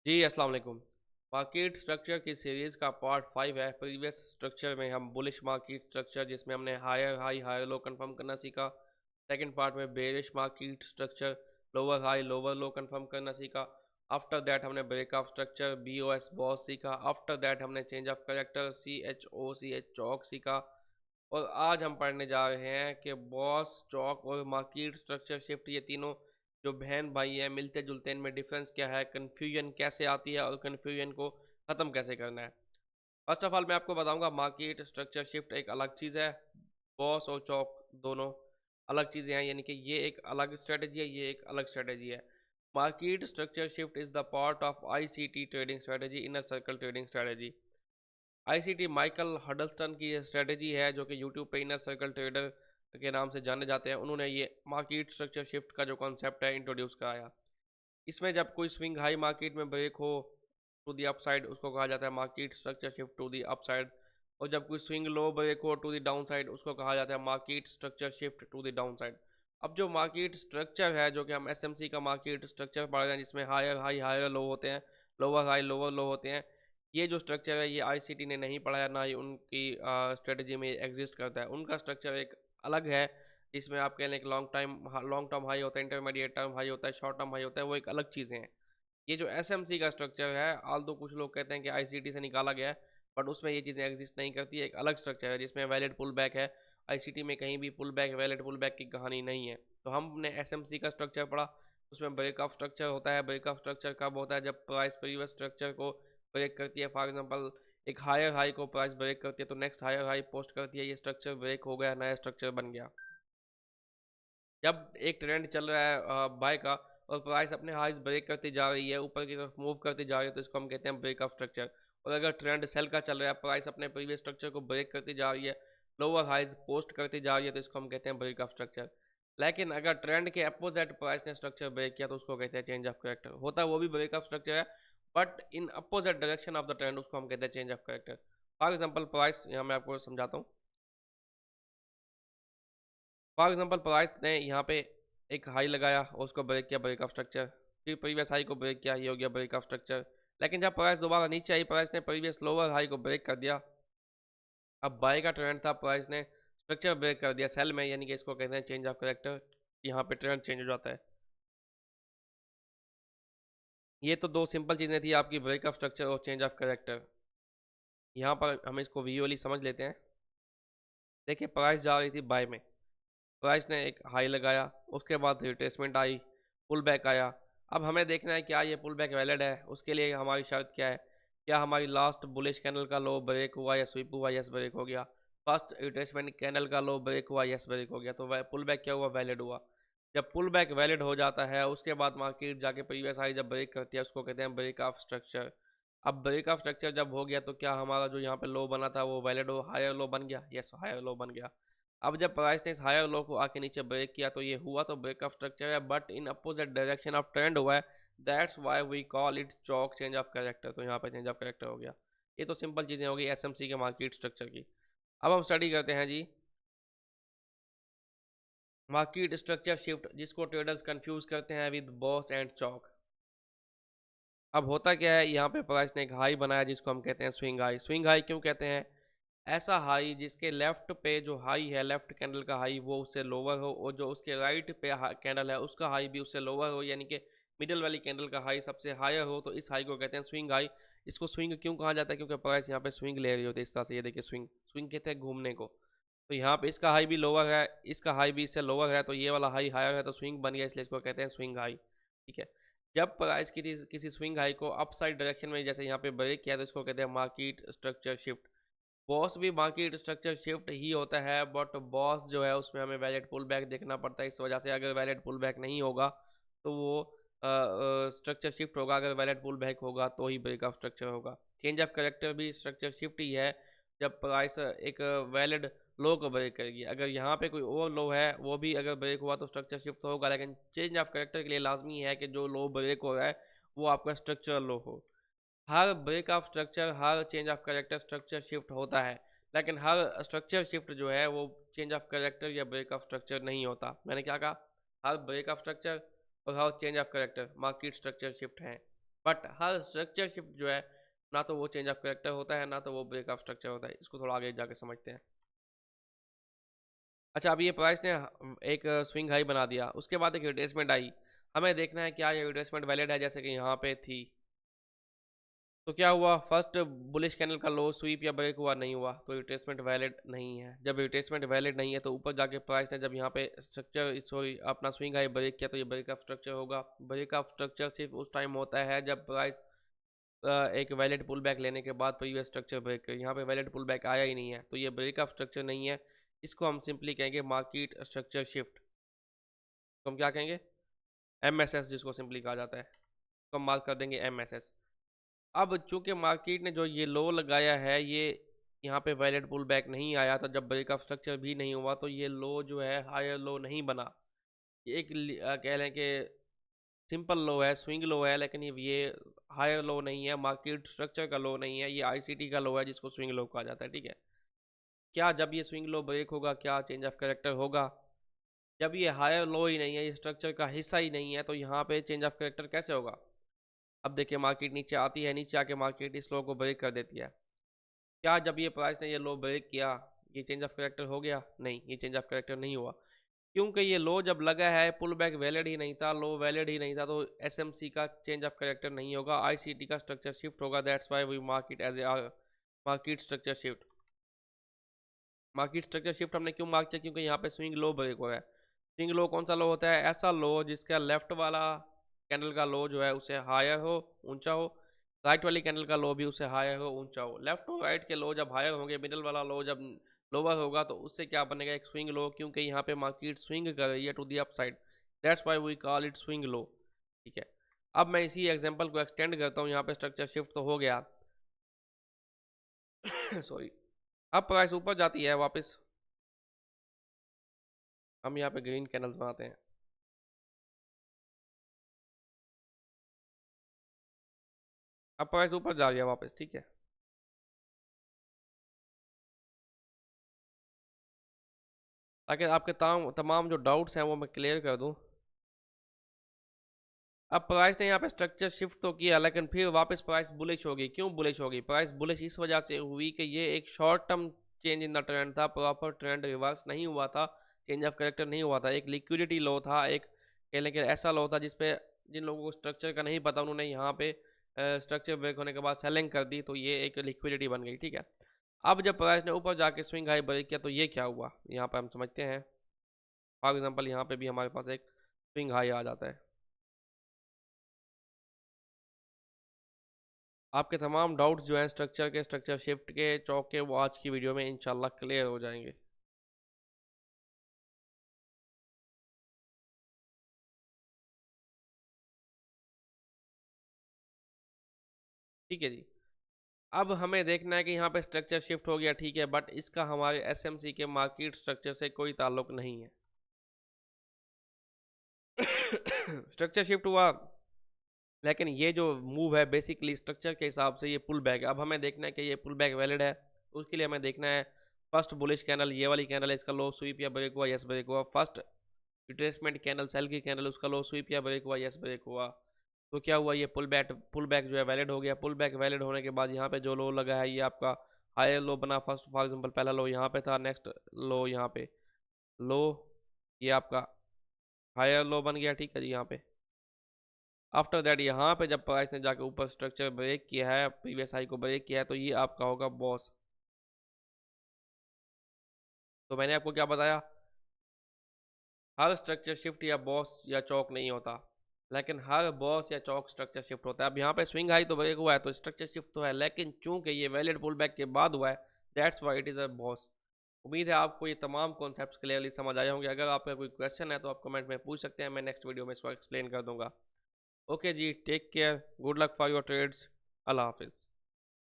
जी अस्सलाम वालेकुम। Market structure की सीरीज़ का पार्ट 5 है। प्रीवियस स्ट्रक्चर में हम बुलिश मार्केट स्ट्रक्चर जिसमें हमने higher high higher low confirm करना सीखा। सेकंड पार्ट में bearish market structure lower high lower लो कंफर्म करना सीखा। आफ्टर दैट हमने ब्रेकआउट स्ट्रक्चर BOS बॉस सीखा। आफ्टर दैट हमने चेंज ऑफ करेक्टर CHOCH चौक सीखा। और आज हम पढ़ने जा रहे हैं कि बॉस चौक और मार्केट स्ट्रक्चर शिफ्ट ये तीनों जो बहन भाई हैं मिलते जुलते हैं, इनमें डिफरेंस क्या है, कन्फ्यूजन कैसे आती है और कन्फ्यूजन को ख़त्म कैसे करना है। फर्स्ट ऑफ ऑल मैं आपको बताऊंगा मार्केट स्ट्रक्चर शिफ्ट एक अलग चीज़ है। बॉस और चौक दोनों अलग चीज़ें हैं, यानी कि ये एक अलग स्ट्रेटजी है, ये एक अलग स्ट्रेटजी है। Market structure shift is the part of ICT trading strategy, inner circle trading strategy. ICT Michael Huddleston की ये स्ट्रेटजी है जो कि यूट्यूब पे इनर सर्कल ट्रेडर के नाम से जाने जाते हैं। उन्होंने ये मार्केट स्ट्रक्चर शिफ्ट का जो कॉन्सेप्ट है इंट्रोड्यूस कराया। इसमें जब कोई स्विंग हाई मार्केट में ब्रेक हो टू दी अपसाइड, उसको कहा जाता है market structure shift to the upside. और जब कोई स्विंग लो ब्रेक हो टू दी डाउन साइड, उसको कहा जाता है market structure shift to the downside. अब जो मार्केट स्ट्रक्चर है जो कि हम SMC का मार्केट स्ट्रक्चर पढ़ रहे हैं, जिसमें हायर हाई हायर लो होते हैं, लोअर हाई लोअर लो होते हैं, ये जो स्ट्रक्चर है ये ICT ने नहीं पढ़ाया, ना ही उनकी स्ट्रेटजी में एग्जिस्ट करता है। उनका स्ट्रक्चर एक अलग है, जिसमें आप कह लें कि लॉन्ग टर्म हाई होता है, इंटरमीडिएट टर्म हाई होता है, शॉर्ट टर्म हाई होता है, वो एक अलग चीज़ें हैं। ये जो SMC का स्ट्रक्चर है, आल्दो कुछ लोग कहते हैं कि ICT से निकाला गया है, बट उसमें ये चीज़ें एग्जिस्ट नहीं करती। एक अलग स्ट्रक्चर है जिसमें वैलिड पुल बैक है। ICT में कहीं भी pullback valid pullback की कहानी नहीं है। तो हमने SMC का स्ट्रक्चर पढ़ा, उसमें ब्रेकआउट स्ट्रक्चर होता है। ब्रेकआउट स्ट्रक्चर कब होता है? जब प्राइस प्रीवियस स्ट्रक्चर को ब्रेक करती है। फॉर एग्जांपल एक हायर हाई को प्राइस ब्रेक करती है तो नेक्स्ट हायर हाई पोस्ट करती है, ये स्ट्रक्चर ब्रेक हो गया, नया स्ट्रक्चर बन गया। जब एक ट्रेंड चल रहा है बाय का और प्राइस अपने हाइज ब्रेक करती जा रही है, ऊपर की तरफ मूव करती जा रही है, तो इसको हम कहते हैं ब्रेक ऑफ स्ट्रक्चर। और अगर ट्रेंड सेल का चल रहा है, प्राइस अपने प्रीवियस स्ट्रक्चर को ब्रेक करती जा रही है, लोअर हाइज पोस्ट करती जा रही है, तो इसको हम कहते हैं ब्रेक ऑफ स्ट्रक्चर। लेकिन अगर ट्रेंड के अपोजिट प्राइस ने स्ट्रक्चर ब्रेक किया तो उसको कहते हैं चेंज ऑफ करेक्टर। होता है वो भी ब्रेक ऑफ स्ट्रक्चर है, but in opposite direction of the trend, उसको हम कहते हैं change of character. For example price, यहाँ मैं आपको समझाता हूँ। फॉर एग्जांपल प्राइस ने यहाँ पे एक हाई लगाया और उसको ब्रेक किया, ब्रेक ऑफ स्ट्रक्चर। फिर प्रीवियस हाई को ब्रेक किया, ये हो गया ब्रेक ऑफ स्ट्रक्चर। लेकिन जब प्राइस दोबारा नीचे आई, प्राइस ने प्रीवियस लोअर हाई को ब्रेक कर दिया। अब बाय का ट्रेंड था, प्राइस ने स्ट्रक्चर ब्रेक कर दिया सेल में, यानी कि इसको कहते हैं चेंज ऑफ करेक्टर। यहाँ पे ट्रेंड चेंज हो जाता है। ये तो दो सिंपल चीज़ें थी आपकी, ब्रेक ऑफ स्ट्रक्चर और चेंज ऑफ करेक्टर। यहाँ पर हम इसको विजुअली समझ लेते हैं। देखिए प्राइस जा रही थी बाय में, प्राइस ने एक हाई लगाया, उसके बाद रिट्रेसमेंट आई, पुल बैक आया। अब हमें देखना है क्या ये पुल बैक वैलिड है। उसके लिए हमारी शर्त क्या है? क्या हमारी लास्ट बुलिश कैंडल का लो ब्रेक हुआ या स्वीप हुआ? यस ब्रेक हो गया। फर्स्ट रिट्रेसमेंट कैंडल का लो ब्रेक हुआ? यस ब्रेक हो गया। तो वह पुल बैक क्या हुआ? वैलिड हुआ। जब पुल बैक वैलिड हो जाता है, उसके बाद मार्केट जाके प्रीवियस हाई जब ब्रेक करती है, उसको कहते हैं ब्रेक ऑफ स्ट्रक्चर। अब ब्रेक ऑफ स्ट्रक्चर जब हो गया तो क्या हमारा जो यहाँ पे लो बना था वो वैलिड हो, हायर लो बन गया? यस, हायर लो बन गया। अब जब प्राइस ने इस हायर लो को आके नीचे ब्रेक किया तो ये हुआ तो ब्रेक ऑफ स्ट्रक्चर है, but in opposite direction of trend हुआ है। That's why we call it CHoCH change of character. तो यहाँ पे चेंज ऑफ कैरेक्टर हो गया। ये तो सिंपल चीज़ें होगी SMC के मार्केट स्ट्रक्चर की। अब हम स्टडी करते हैं जी मार्केट स्ट्रक्चर शिफ्ट, जिसको ट्रेडर्स कंफ्यूज करते हैं विद बॉस एंड चौक। अब होता क्या है, यहाँ पे प्राइस ने एक हाई बनाया जिसको हम कहते हैं स्विंग हाई। स्विंग हाई क्यों कहते हैं? ऐसा हाई जिसके लेफ्ट पे जो हाई है, लेफ्ट कैंडल का हाई, वो उससे लोअर हो, और जो उसके राइट पे कैंडल है उसका हाई भी उससे लोअर हो, यानी कि मिडिल वाली कैंडल का हाई सबसे हायर हो, तो इस हाई को कहते हैं स्विंग हाई। इसको स्विंग क्यों कहा जाता है? क्योंकि प्राइस यहाँ पे स्विंग ले रही होती है इस तरह से। ये देखिए स्विंग, स्विंग कहते हैं घूमने को। तो यहाँ पे इसका हाई भी लोअर है, इसका हाई भी इससे लोअर है, तो ये वाला हाई हायर है, तो स्विंग बन गया, इसलिए इसको कहते हैं स्विंग हाई। ठीक है। जब प्राइस की किसी स्विंग हाई को अपसाइड डायरेक्शन में जैसे यहाँ पे ब्रेक किया, तो इसको कहते हैं मार्केट स्ट्रक्चर शिफ्ट। बॉस भी मार्केट स्ट्रक्चर शिफ्ट ही होता है, बट बॉस जो है उसमें हमें वैलिड पुल बैक देखना पड़ता है। इस वजह से अगर वैलिड पुल बैक नहीं होगा तो वो स्ट्रक्चर शिफ्ट होगा, अगर वैलिड पुल बैक होगा तो ही ब्रेक ऑफ स्ट्रक्चर होगा। चेंज ऑफ करेक्टर भी स्ट्रक्चर शिफ्ट ही है, जब प्राइस एक वैलिड लो को ब्रेक करेगी। अगर यहाँ पे कोई और लो है वो भी अगर ब्रेक हुआ तो स्ट्रक्चर शिफ्ट होगा, लेकिन चेंज ऑफ करेक्टर के लिए लाजमी है कि जो लो ब्रेक हो रहा है वो आपका स्ट्रक्चर लो हो। हर ब्रेक ऑफ स्ट्रक्चर, हर change of character structure shift होता है, लेकिन हर स्ट्रक्चर शिफ्ट जो है वो चेंज ऑफ कैरेक्टर या ब्रेक ऑफ स्ट्रक्चर नहीं होता। मैंने क्या कहा? हर ब्रेक ऑफ स्ट्रक्चर और हर change of character market structure shift हैं। बट हर स्ट्रक्चर शिफ्ट जो है ना तो वो चेंज ऑफ कैरेक्टर होता है ना तो वो ब्रेक ऑफ स्ट्रक्चर होता है। इसको थोड़ा आगे जाके समझते हैं। अच्छा, अभी ये प्राइस ने एक स्विंग हाई बना दिया, उसके बाद एक रिट्रेसमेंट आई। हमें देखना है क्या ये रिट्रेसमेंट वैलिड है, जैसे कि यहाँ पे थी। तो क्या हुआ, फर्स्ट बुलिश कैंडल का लो स्वीप या ब्रेक हुआ, नहीं हुआ, तो रिट्रेसमेंट वैलिड नहीं है। जब रिट्रेसमेंट वैलिड नहीं है तो ऊपर जाके प्राइस ने जब यहाँ पे स्ट्रक्चर सॉरी अपना स्विंग हाई ब्रेक किया तो ये ब्रेक ऑफ स्ट्रक्चर होगा। ब्रेक ऑफ स्ट्रक्चर सिर्फ उस टाइम होता है जब प्राइस एक वैलिड पुल बैक लेने के बाद प्रीवियस स्ट्रक्चर ब्रेक। यहाँ पे वैलिड पुल बैक आया ही नहीं है तो ये ब्रेक ऑफ स्ट्रक्चर नहीं है। इसको हम सिंपली कहेंगे मार्केट स्ट्रक्चर शिफ्ट। तो हम क्या कहेंगे, MSS जिसको सिंपली कहा जाता है, तो हम मार्क कर देंगे MSS। अब चूंकि मार्केट ने जो ये लो लगाया है ये यहाँ पे वैलिड पुल बैक नहीं आया, तो जब ब्रेक ऑफ स्ट्रक्चर भी नहीं हुआ तो ये लो जो है हायर लो नहीं बना। ये एक कह लें कि सिंपल लो है, स्विंग लो है, लेकिन ये हायर लो नहीं है, मार्केट स्ट्रक्चर का लो नहीं है, ये ICT का लो है जिसको स्विंग लो कहा जाता है। ठीक है, क्या जब ये स्विंग लो ब्रेक होगा क्या चेंज ऑफ कैरेक्टर होगा? जब ये हायर लो ही नहीं है, ये स्ट्रक्चर का हिस्सा ही नहीं है, तो यहाँ पे चेंज ऑफ कैरेक्टर कैसे होगा? अब देखिए मार्केट नीचे आती है, नीचे आके मार्केट इस लो को ब्रेक कर देती है। क्या जब ये प्राइस ने ये लो ब्रेक किया ये चेंज ऑफ कैरेक्टर हो गया? नहीं, ये चेंज ऑफ कैरेक्टर नहीं हुआ, क्योंकि ये लो जब लगा है पुल बैक वैलिड ही नहीं था, लो वैलिड ही नहीं था, तो SMC का चेंज ऑफ कैरेक्टर नहीं होगा, ICT का स्ट्रक्चर शिफ्ट होगा। That's why we mark it as a market structure shift. Market structure shift हमने क्यों मार्क किया? क्योंकि यहाँ पे स्विंग लो ब्रेक हो रहा है। स्विंग लो कौन सा लो होता है? ऐसा लो जिसका लेफ्ट वाला कैंडल का लो जो है उसे हायर हो, ऊंचा हो, राइट वाली कैंडल का लो भी उसे हायर हो, ऊंचा हो। लेफ्ट और राइट के लो जब हायर होंगे, मिडिल वाला लो जब लोअर होगा, तो उससे क्या बनेगा? एक स्विंग लो, क्योंकि यहाँ पे मार्केट स्विंग कर रही है to the upside. That's why we call it swing low. ठीक है, अब मैं इसी एग्जांपल को एक्सटेंड करता हूँ। यहाँ पे स्ट्रक्चर शिफ्ट तो हो गया सॉरी। अब प्राइस ऊपर जाती है वापस, हम यहाँ पे ग्रीन कैंडल्स बनाते हैं। अब प्राइस ऊपर जा रही है वापस। ठीक है, ताकि आपके तमाम जो डाउट्स हैं वो मैं क्लियर कर दूं। अब प्राइस ने यहाँ पे स्ट्रक्चर शिफ्ट तो किया, लेकिन फिर वापस प्राइस बुलिश होगी। क्यों बुलिश होगी? प्राइस बुलिश इस वजह से हुई कि ये एक short term change in the trend था, प्रॉपर ट्रेंड रिवर्स नहीं हुआ था, चेंज ऑफ कैरेक्टर नहीं हुआ था। एक लिक्विडिटी लो था, एक कह लें कि ऐसा लो था जिसपे जिन लोगों को स्ट्रक्चर का नहीं पता उन्होंने यहाँ पे स्ट्रक्चर ब्रेक होने के बाद सेलिंग कर दी, तो ये एक लिक्विडिटी बन गई। ठीक है, अब जब प्राइस ने ऊपर जाके स्विंग हाई ब्रेक किया तो ये क्या हुआ, यहाँ पर हम समझते हैं। फॉर एग्जांपल यहाँ पे भी हमारे पास एक स्विंग हाई आ जाता है। आपके तमाम डाउट्स जो हैं स्ट्रक्चर के, स्ट्रक्चर शिफ्ट के, चौक के, वो आज की वीडियो में इंशाल्लाह क्लियर हो जाएंगे। ठीक है जी, अब हमें देखना है कि यहाँ पे स्ट्रक्चर शिफ्ट हो गया, ठीक है, बट इसका हमारे SMC के मार्केट स्ट्रक्चर से कोई ताल्लुक नहीं है। स्ट्रक्चर शिफ्ट हुआ, लेकिन ये जो मूव है बेसिकली स्ट्रक्चर के हिसाब से ये पुल बैक है। अब हमें देखना है कि ये पुल बैक वैलिड है, तो उसके लिए हमें देखना है फर्स्ट बुलिश कैंडल, ये वाली कैंडल है, इसका लो स्वीप या ब्रेक हुआ? यस ब्रेक हुआ। फर्स्ट रिट्रेसमेंट कैंडल, सेल की कैंडल, उसका लो स्वीप या ब्रेक हुआ? यस ब्रेक हुआ। तो क्या हुआ, ये पुल बैक जो है वैलिड हो गया। पुल बैक वैलिड होने के बाद यहाँ पे जो लो लगा है ये आपका हायर लो बना। फर्स्ट फॉर एग्जांपल पहला लो यहाँ पे था, नेक्स्ट लो यहाँ पे, लो ये आपका हायर लो बन गया। ठीक है जी, यहाँ पे आफ्टर दैट यहाँ पे जब प्राइस ने जाके ऊपर स्ट्रक्चर ब्रेक किया है, प्रीवियस हाई को ब्रेक किया है, तो ये आपका होगा बॉस। तो मैंने आपको क्या बताया, हर स्ट्रक्चर शिफ्ट या बॉस या चौक नहीं होता, लेकिन हर बॉस या चौक स्ट्रक्चर शिफ्ट होता है। अब यहाँ पे स्विंग हाई तो ब्रेक हुआ है तो स्ट्रक्चर शिफ्ट तो है, लेकिन चूंकि ये वैलिड पुल बैक के बाद हुआ है, that's why it is a boss. उम्मीद है आपको ये तमाम कॉन्सेप्ट्स क्लियरली समझ आए होंगे। अगर आपका कोई क्वेश्चन है तो आप कमेंट में पूछ सकते हैं, मैं नेक्स्ट वीडियो में इसको एक्सप्लेन कर दूंगा। ओके जी, take care, good luck for your trades, अल्लाह हाफिज़।